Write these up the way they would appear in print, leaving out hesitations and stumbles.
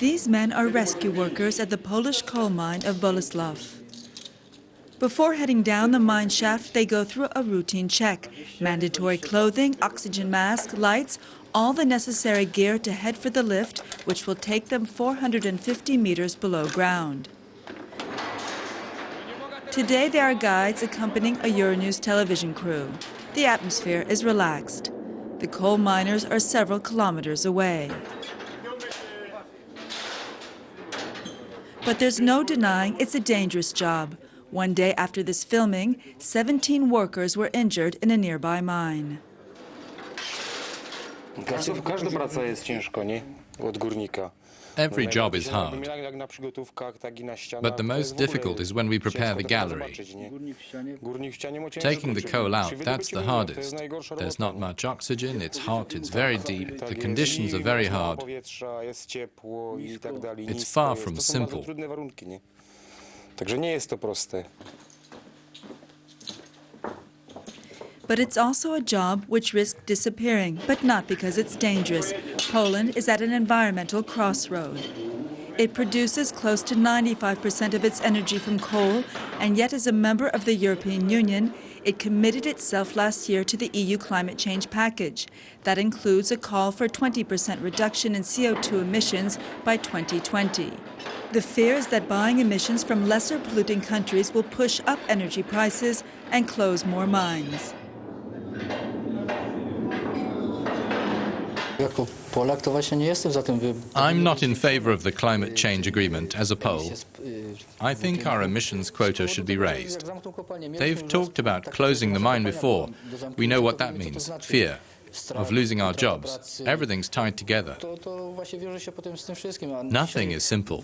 These men are rescue workers at the Polish coal mine of Bolesław. Before heading down the mine shaft, they go through a routine check. Mandatory clothing, oxygen mask, lights, all the necessary gear to head for the lift, which will take them 450 meters below ground. Today there are guides accompanying a Euronews television crew. The atmosphere is relaxed. The coal miners are several kilometers away. But there's no denying it's a dangerous job. One day after this filming, 17 workers were injured in a nearby mine. Każda praca jest ciężko, nie? Od górnika. Every job is hard, but the most difficult is when we prepare the gallery. Taking the coal out, that's the hardest. There's not much oxygen, it's hot, it's very deep, the conditions are very hard. It's far from simple. Także nie jest to proste. But it's also a job which risks disappearing, but not because it's dangerous. Poland is at an environmental crossroad. It produces close to 95% of its energy from coal, and yet as a member of the European Union, it committed itself last year to the EU climate change package. That includes a call for 20% reduction in CO2 emissions by 2020. The fear is that buying emissions from lesser polluting countries will push up energy prices and close more mines. I'm not in favor of the climate change agreement as a Pole. I think our emissions quota should be raised. They've talked about closing the mine before. We know what that means, fear of losing our jobs. Everything's tied together. Nothing is simple.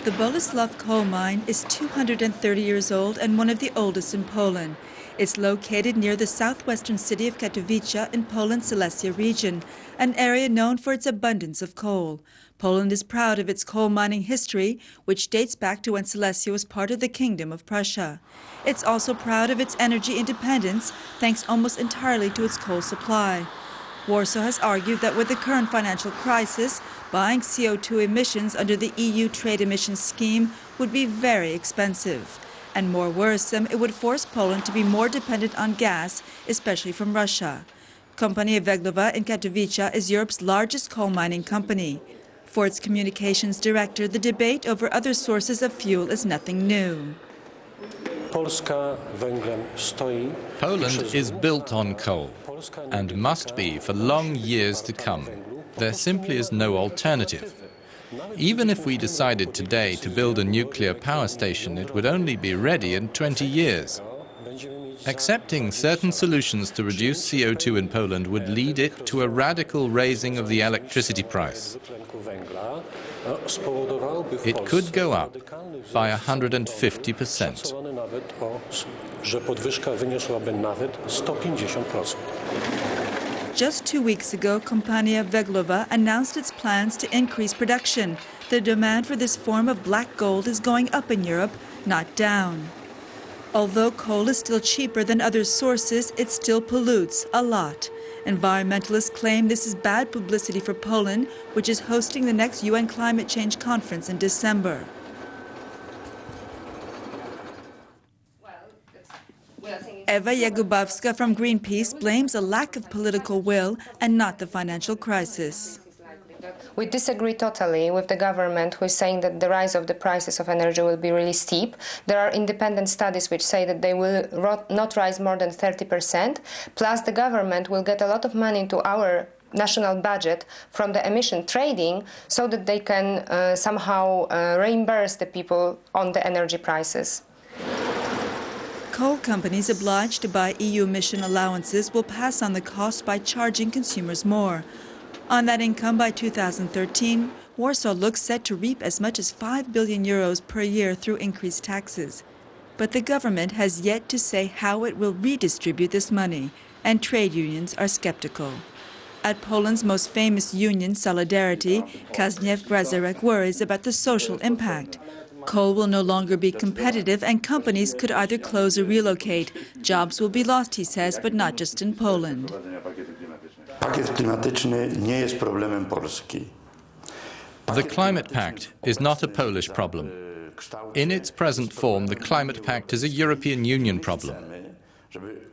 The Bolesław coal mine is 230 years old and one of the oldest in Poland. It's located near the southwestern city of Katowice in Poland's Silesia region, an area known for its abundance of coal. Poland is proud of its coal mining history, which dates back to when Silesia was part of the Kingdom of Prussia. It's also proud of its energy independence, thanks almost entirely to its coal supply. Warsaw has argued that with the current financial crisis, buying CO2 emissions under the EU trade emissions scheme would be very expensive. And more worrisome, it would force Poland to be more dependent on gas, especially from Russia. Company Węglowa in Katowice is Europe's largest coal mining company. For its communications director, the debate over other sources of fuel is nothing new. Poland is built on coal and must be for long years to come. There simply is no alternative. Even if we decided today to build a nuclear power station, it would only be ready in 20 years. Accepting certain solutions to reduce CO2 in Poland would lead it to a radical raising of the electricity price. It could go up by 150%. Just 2 weeks ago, Kompania Węglowa announced its plans to increase production. The demand for this form of black gold is going up in Europe, not down. Although coal is still cheaper than other sources, it still pollutes a lot. Environmentalists claim this is bad publicity for Poland, which is hosting the next UN climate change conference in December. Ewa Jakubowska from Greenpeace blames a lack of political will and not the financial crisis. We disagree totally with the government, who is saying that the rise of the prices of energy will be really steep. There are independent studies which say that they will not rise more than 30%. Plus, the government will get a lot of money into our national budget from the emission trading so that they can somehow reimburse the people on the energy prices. Coal companies obliged to buy EU emission allowances will pass on the cost by charging consumers more. On that income by 2013, Warsaw looks set to reap as much as 5 billion euros per year through increased taxes. But the government has yet to say how it will redistribute this money, and trade unions are skeptical. At Poland's most famous union, Solidarnosc, Kazimierz Grajcarek worries about the social impact. Coal will no longer be competitive and companies could either close or relocate. Jobs will be lost, he says, but not just in Poland. Pakiet klimatyczny nie jest problemem Polski. The Climate Pact is not a Polish problem. In its present form, the Climate Pact is a European Union problem.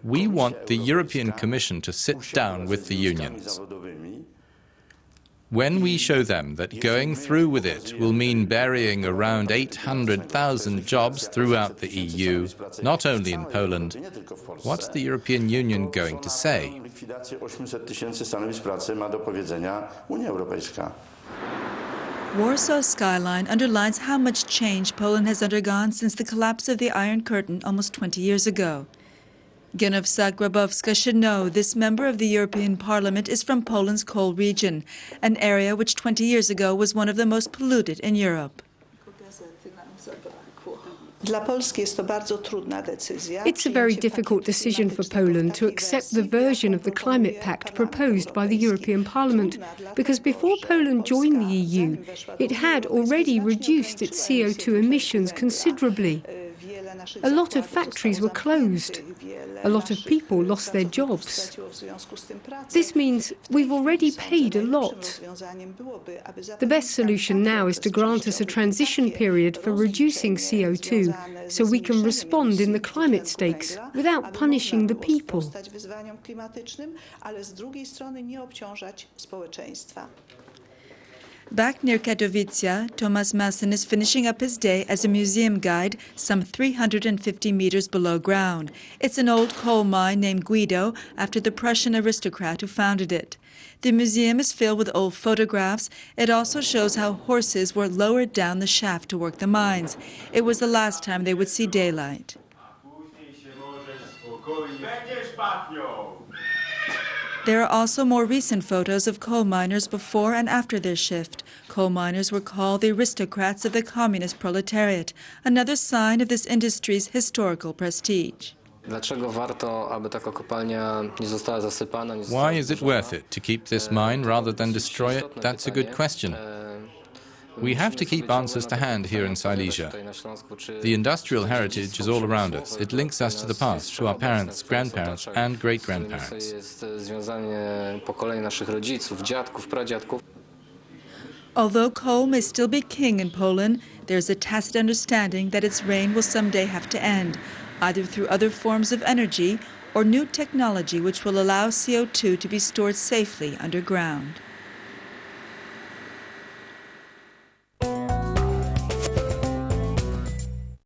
We want the European Commission to sit down with the unions. When we show them that going through with it will mean burying around 800,000 jobs throughout the EU, not only in Poland, what's the European Union going to say? Warsaw's skyline underlines how much change Poland has undergone since the collapse of the Iron Curtain almost 20 years ago. Jakubowska should know this member of the European Parliament is from Poland's coal region, an area which 20 years ago was one of the most polluted in Europe. It's a very difficult decision for Poland to accept the version of the Climate Pact proposed by the European Parliament, because before Poland joined the EU, it had already reduced its CO2 emissions considerably. A lot of factories were closed. A lot of people lost their jobs. This means we've already paid a lot. The best solution now is to grant us a transition period for reducing CO2 so we can respond in the climate stakes without punishing the people. Back near Katowice, Tomasz is finishing up his day as a museum guide some 350 meters below ground. It's an old coal mine named Guido after the Prussian aristocrat who founded it. The museum is filled with old photographs. It also shows how horses were lowered down the shaft to work the mines. It was the last time they would see daylight. There are also more recent photos of coal miners before and after their shift. Coal miners were called the aristocrats of the communist proletariat, another sign of this industry's historical prestige. Why is it worth it to keep this mine rather than destroy it? That's a good question. We have to keep answers to hand here in Silesia. The industrial heritage is all around us. It links us to the past, to our parents, grandparents and great-grandparents. Although coal may still be king in Poland, there's a tacit understanding that its reign will someday have to end, either through other forms of energy or new technology which will allow CO2 to be stored safely underground.